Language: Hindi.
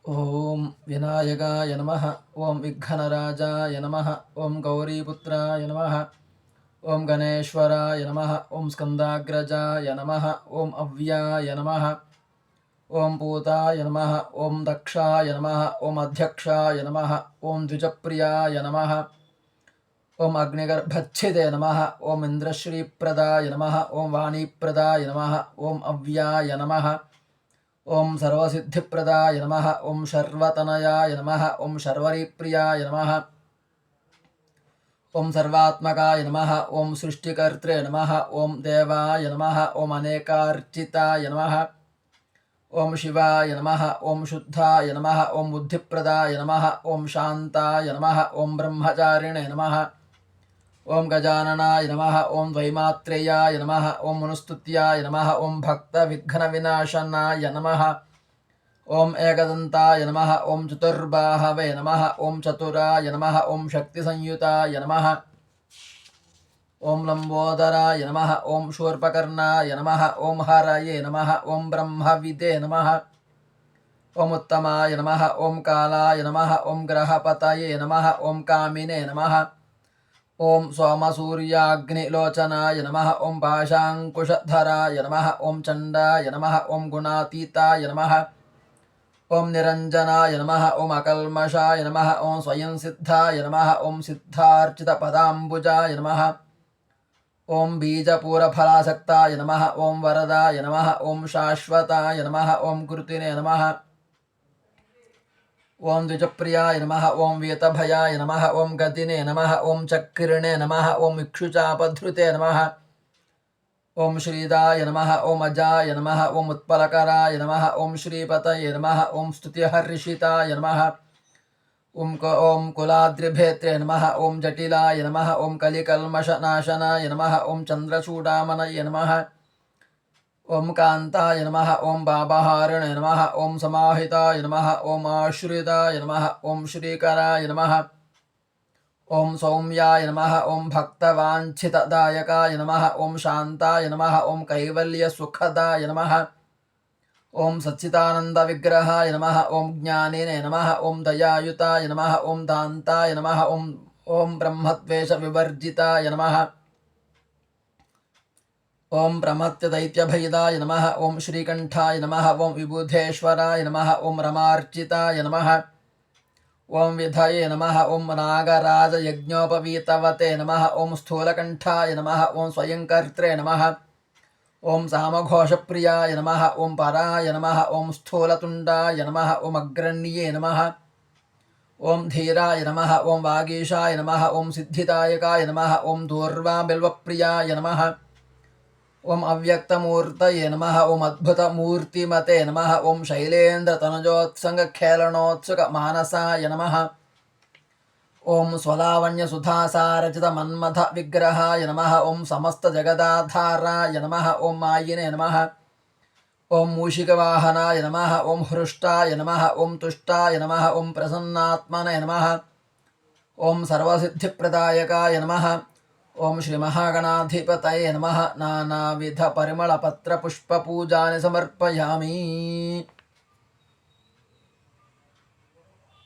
ओं विनायकाय नमः। ओं विघ्नराजाय नमः। ओं गौरीपुत्राय नमः। ओं गणेश्वराय नमः। ओं स्कन्दाग्रजाय नमः। ओं अव्याय नमः। ओं पूताय नमः। ओं दक्षाय नमः। ओं अध्यक्षाय नमः। ओं द्विजप्रियाय नमः। ओं अग्निगर्भच्छिदे नमः। ओं इन्द्रश्रीप्रदाय नमः। ओं वाणीप्रदाय नमः। ओं अव्याय नमः। ओं सर्वसिद्धिप्रदाय नमः। ओं शर्वतनयाय नमः। ओं शर्वरीप्रियाय नमः। ओं सर्वात्मकाय नमः। ओं सृष्टिकर्त्रे नमः। ओं देवाय नमः। ओं अनेकार्चिताय नमः। ओं शिवाय नमः। ओं शुद्धाय नमः। ओं बुद्धिप्रदाय नमः। ओं शान्ताय नमः। ओं ब्रह्मचारिणे नमः। ओं गजाननाय नमः। ओं द्वैमात्रेयाय नमः। ओं मनुस्तुत्याय नमः। ओं भक्तविघ्नविनाशनाय नमः। ओं एकदन्ताय नमः। ओं चतुर्बाहवे नमः। ओं चतुराय नमः। ओं शक्तिसंयुताय नमः। ओं लंबोदराय नमः। ओं शूर्पकर्णाय नमः। ओं हरये नमः। ओं ब्रह्मविदे नमः। ओं उत्तमाय नमः। ओं कालाय नमः। ओं ग्रहपतये नमः। ओं कामिने नमः। ओं सोमसूर्याग्निलोचनाय नमः। ओं पाशाङ्कुशधराय नमः। ओं चण्डाय नमः। ओं गुणातीताय नमः। ओं निरञ्जनाय नमः। ओं अकल्मषाय नमः। ओं स्वयं सिद्धाय नमः। ओं सिद्धार्चितपदाम्बुजाय नमः। ओं बीजपूरफलासक्ताय नमः। ओं वरदाय नमः। ओं शाश्वताय नमः। ओं कृतिने नमः। ओं द्विजप्रियाय नमः। ओं वीतभयाय नमः। ओं गतिने नमः। ओं चक्रिणे नमः। ओं इक्षुचापधृते नमः। ओं श्रीदाय नमः। ओं अजाय नमः। ओं उत्पलकराय नमः। ओं श्रीपतये नमः। ओं स्तुतिहर्षिताय नमः। ओं कुलाद्रिभेत्रे नमः। ओं जटिलाय नमः। ओं कलिकल्मषनाशनाय नमः। ओं चन्द्रचूडामणये नमः। ओं कान्ताय नमः। ओं बाबहारिणे नमः। ओं समाहिताय नमः। ओं आश्रिताय नमः। ओं श्रीकराय नमः। ओं सौम्याय नमः। ओं भक्तवाञ्छितदायकाय नमः। ओं शान्ताय नमः। ओं कैवल्यसुखदाय नमः। ओं सच्चिदानन्दविग्रहाय नमः। ओं ज्ञानिने नमः। ओं दयायुताय नमः। ओं दान्ताय नमः। ओं ब्रह्मद्वेषविवर्जिताय नमः। ओं प्रमत्यदैत्यभयदाय नमः। ओं श्रीकण्ठाय नमः। ओं विबुधेश्वराय नमः। ओं रमार्चिताय नमः। ओं विधये नमः। ओं नागराजयज्ञोपवीतवते नमः। ओं स्थूलकण्ठाय नमः। ओं स्वयंकर्त्रे नमः। ओं सामघोषप्रियाय नमः। ओं पराय नमः। ओं स्थूलतुण्डाय नमः। ओं अग्रण्ये नमः। ओं धीराय नमः। ओं वागीशाय नमः। ओं सिद्धिदायकाय नमः। ओं दूर्वाबिल्वप्रियाय नमः। ओं अव्यक्तमूर्तये नमः। ओं अद्भुतमूर्तिमते नमः। ओं शैलेन्द्रतनुजोत्सङ्गखेलनोत्सुकमानसाय नमः। ओं स्वलावण्यसुधासारचितमन्मथविग्रहाय नमः। ओं समस्तजगदाधाराय नमः। ओं मायिने नमः। ओं मूषिकवाहनाय नमः। ओं हृष्टाय नमः। ओं तुष्टाय नमः। ओं प्रसन्नात्मने नमः। ओं सर्वसिद्धिप्रदायकाय नमः। ओं श्रीमहागणाधिपतये नमः। नानाविधपरिमलपत्रपुष्पपूजानि समर्पयामि।